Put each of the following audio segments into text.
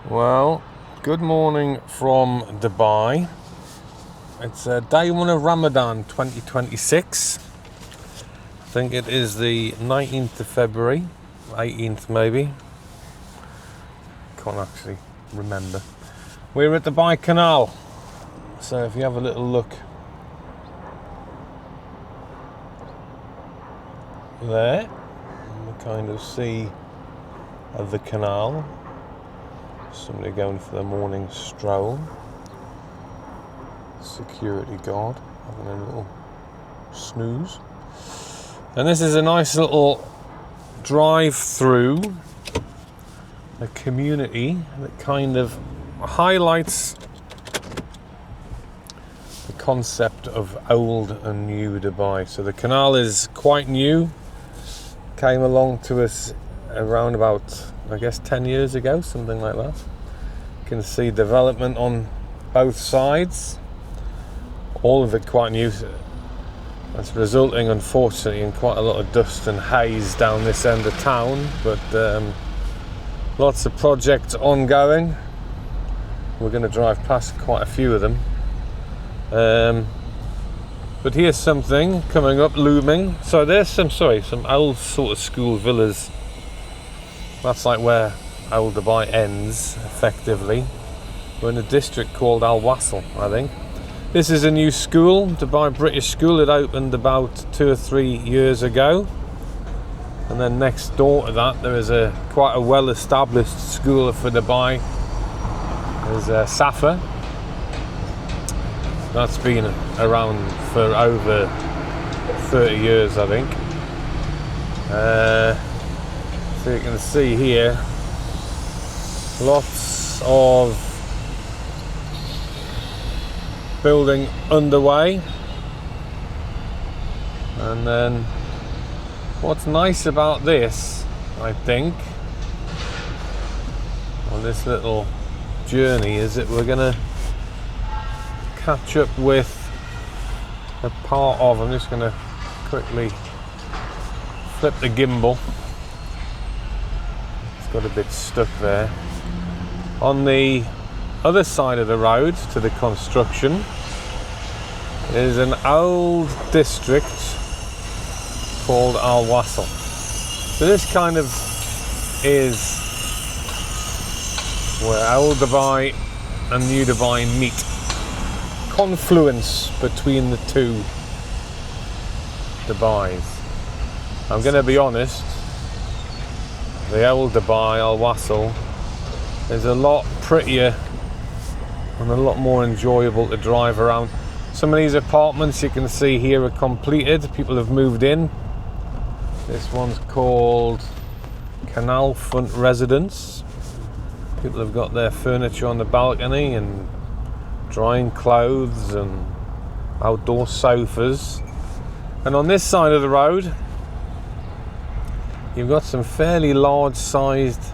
Well, good morning from Dubai. It's day one of Ramadan 2026. I think it is the 19th of February, 18th maybe. Can't actually remember. We're at Dubai Canal. So if you have a little look there, you can kind of see the canal. Somebody going for their morning stroll. Security guard having a little snooze. And this is a nice little drive through a community that kind of highlights the concept of old and new Dubai. So the canal is quite new, came along to us around about, I guess, 10 years ago, something like that. You can see development on both sides, all of it quite new. That's resulting, unfortunately, in quite a lot of dust and haze down this end of town, but lots of projects ongoing. We're going to drive past quite a few of them. But here's something coming up, looming. So there's some old sort of school villas. That's like where Old Dubai ends, effectively. We're in a district called Al Wasl, I think. This is a new school, Dubai British School. It opened about 2 or 3 years ago. And then next door to that, there is quite a well-established school for Dubai. There's Safa. That's been around for over 30 years, I think. So you can see here lots of building underway, and then what's nice about this, I think, on this little journey, is that we're going to catch up with a part of, I'm just going to quickly flip the gimbal. Got a bit stuck there. On the other side of the road to the construction is an old district called Al Wasl. So this kind of is where Old Dubai and New Dubai meet. Confluence between the two Dubais. I'm going to be honest, the old Dubai, Al Wasl, is a lot prettier and a lot more enjoyable to drive around. Some of these apartments you can see here are completed. People have moved in. This one's called Canal Front Residence. People have got their furniture on the balcony and drying clothes and outdoor sofas. And on this side of the road, you've got some fairly large-sized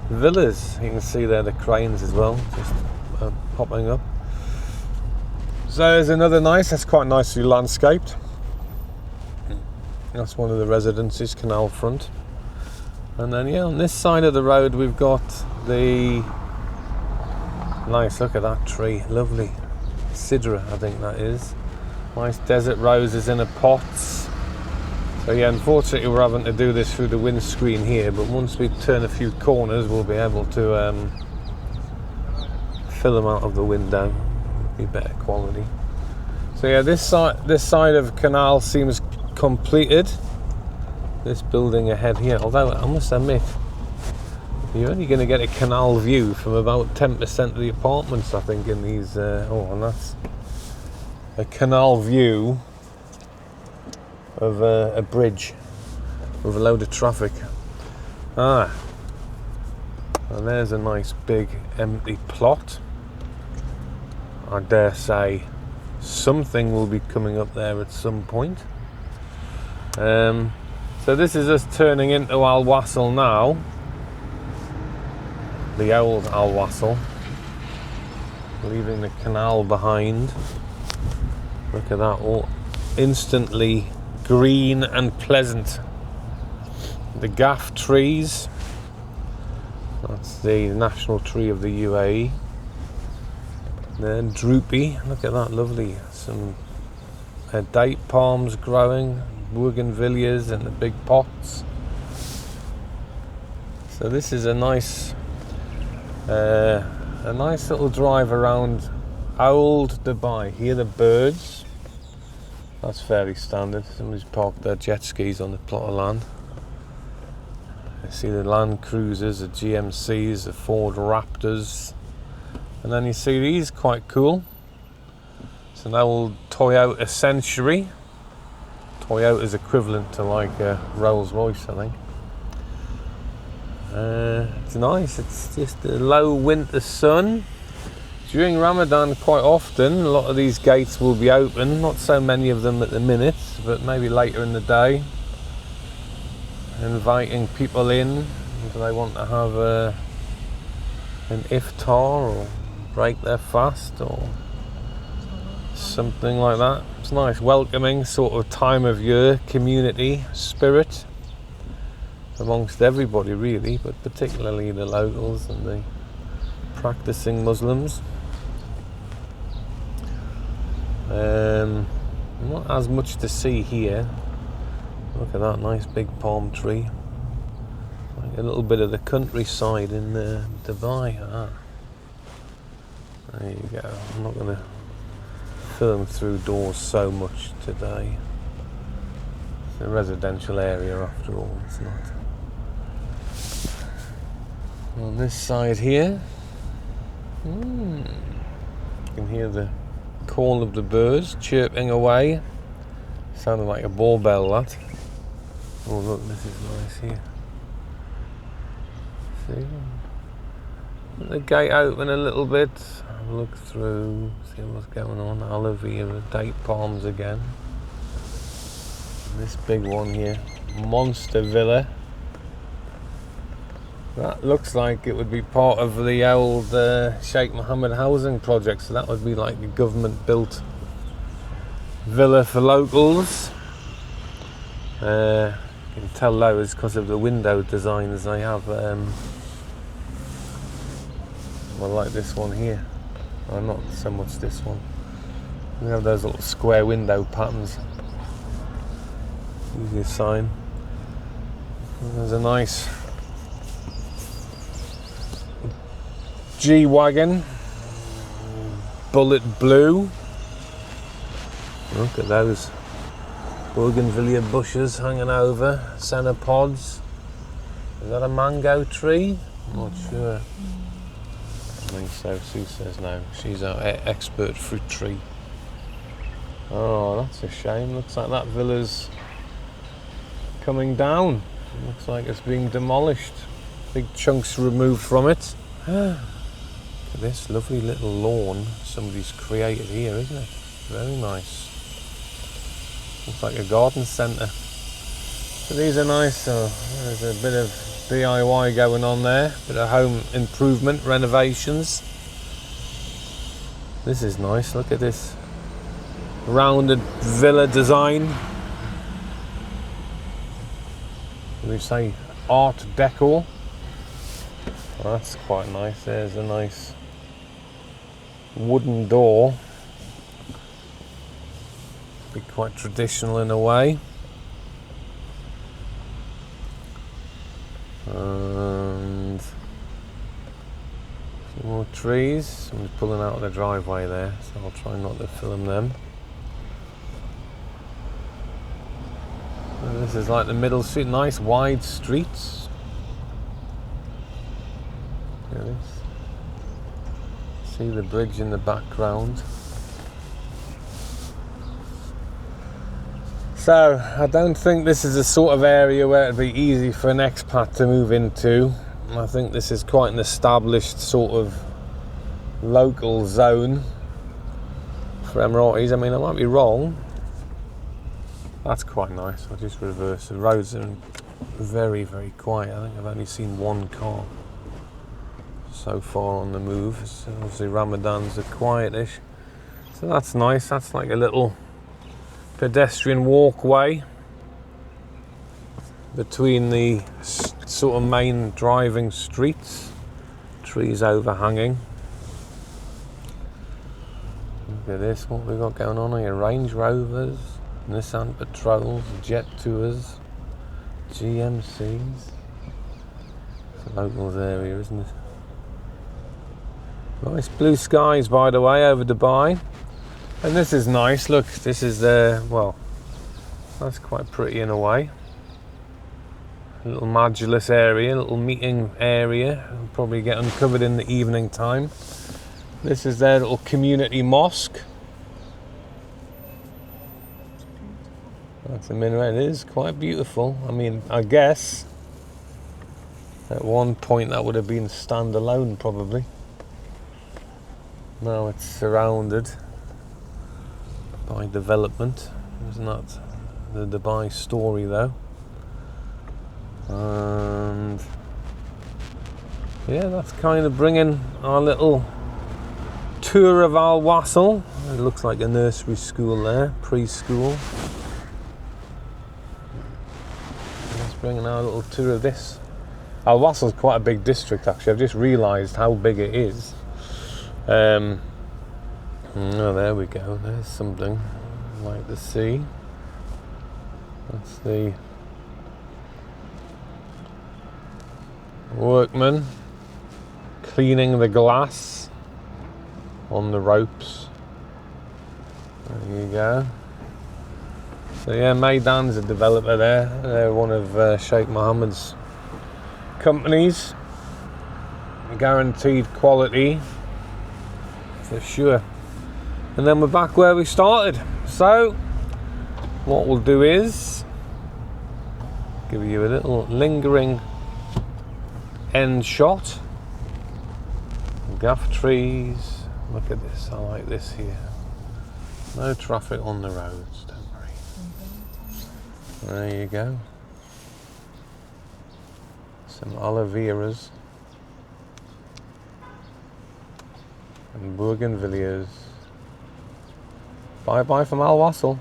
villas. You can see there the cranes as well, just popping up. So there's another that's quite nicely landscaped. That's one of the residences, Canal Front. And then, on this side of the road, we've got the nice, look at that tree, lovely. Sidra, I think that is. Nice desert roses in a pot. So unfortunately we're having to do this through the windscreen here, but once we turn a few corners we'll be able to fill them out of the window. Be better quality. So this side of Canal seems completed. This building ahead here, although I must admit, you're only going to get a canal view from about 10% of the apartments, I think, in these. And that's a canal view of a bridge with a load of traffic. And there's a nice big empty plot. I dare say something will be coming up there at some point. So this is us turning into Al Wasl now, the old Al Wasl, leaving the canal behind. Look at that, all instantly green and pleasant. The gaff trees, That's the national tree of the UAE. Then droopy, look at that, lovely. Some date palms growing, bougainvilleas in the big pots. So this is a nice little drive around old Dubai. Hear the birds. That's fairly standard. Somebody's parked their jet skis on the plot of land. I see the Land Cruisers, the GMCs, the Ford Raptors. And then you see these, quite cool. It's an old Toyota Century. Toyota's equivalent to like a Rolls Royce, I think. It's nice. It's just a low winter sun. During Ramadan, quite often, a lot of these gates will be open. Not so many of them at the minute, but maybe later in the day. Inviting people in if they want to have an iftar or break their fast or something like that. It's nice, welcoming sort of time of year, community spirit amongst everybody really, but particularly the locals and the practicing Muslims. Not as much to see here. Look at that nice big palm tree. Like a little bit of the countryside in Dubai. There you go. I'm not going to film through doors so much today. It's a residential area after all, it's not. On this side here, you can hear the call of the birds chirping away. Sounded like a ball bell, that. Oh look, this is nice here. See? Let the gate open a little bit. Have a look through, see what's going on. Aloe vera, date palms again. And this big one here, monster villa. That looks like it would be part of the old Sheikh Mohammed housing project, so that would be like a government built villa for locals. You can tell those because of the window designs they have. Well, like this one here. Oh, not so much this one. We have those little square window patterns. Easy a sign. There's a nice G-Wagon, bullet blue. Look at those bougainvillea bushes hanging over, centre pods. Is that a mango tree? I'm not sure. I think so. Sue says no. She's our expert fruit tree. Oh, that's a shame. Looks like that villa's coming down. Looks like it's being demolished. Big chunks removed from it. This lovely little lawn somebody's created here, isn't it? Very nice. Looks like a garden centre. So these are nice. There's a bit of DIY going on there. Bit of home improvement, renovations. This is nice. Look at this rounded villa design. We say Art Deco. Well, that's quite nice. There's a nice wooden door. Be quite traditional in a way. And some more trees. Someone's pulling out of the driveway there, so I'll try not to film them. And this is like the middle street, nice wide streets. Look at this. See the bridge in the background. So, I don't think this is the sort of area where it'd be easy for an expat to move into. I think this is quite an established sort of local zone for Emiratis. I mean, I might be wrong. That's quite nice. I'll just reverse. The roads are very, very quiet. I think I've only seen one car so far on the move. So obviously Ramadan's are quietish. So that's nice. That's like a little pedestrian walkway between the sort of main driving streets. trees overhanging. Look at this, what we got going on here. Range Rovers, Nissan Patrols, Jet Tours, GMCs. It's a locals area, isn't it? Nice blue skies, by the way, over Dubai. And this is nice. Look, this is well, that's quite pretty in a way. A little Majlis area, a little meeting area. It'll probably get uncovered in the evening time. This is their little community mosque. That's a minaret. It is quite beautiful. I mean, I guess at one point that would have been standalone, probably. Now it's surrounded by development. It's not the Dubai story though. And yeah, that's kind of bringing our little tour of Al Wasl. It looks like a nursery school there, preschool. Let's bring our little tour of this. Al Wasl is quite a big district actually. I've just realised how big it is. Oh, there we go. There's something like the sea. That's the workman cleaning the glass on the ropes. There you go. So yeah, Maidan's a developer there. They're one of Sheikh Mohammed's companies. Guaranteed quality for sure. And then we're back where we started. So what we'll do is give you a little lingering end shot. Gaff trees. Look at this. I like this here. No traffic on the roads, don't worry. There you go. Some aloe veras and bougainvilleas. Bye bye from Al Wasl.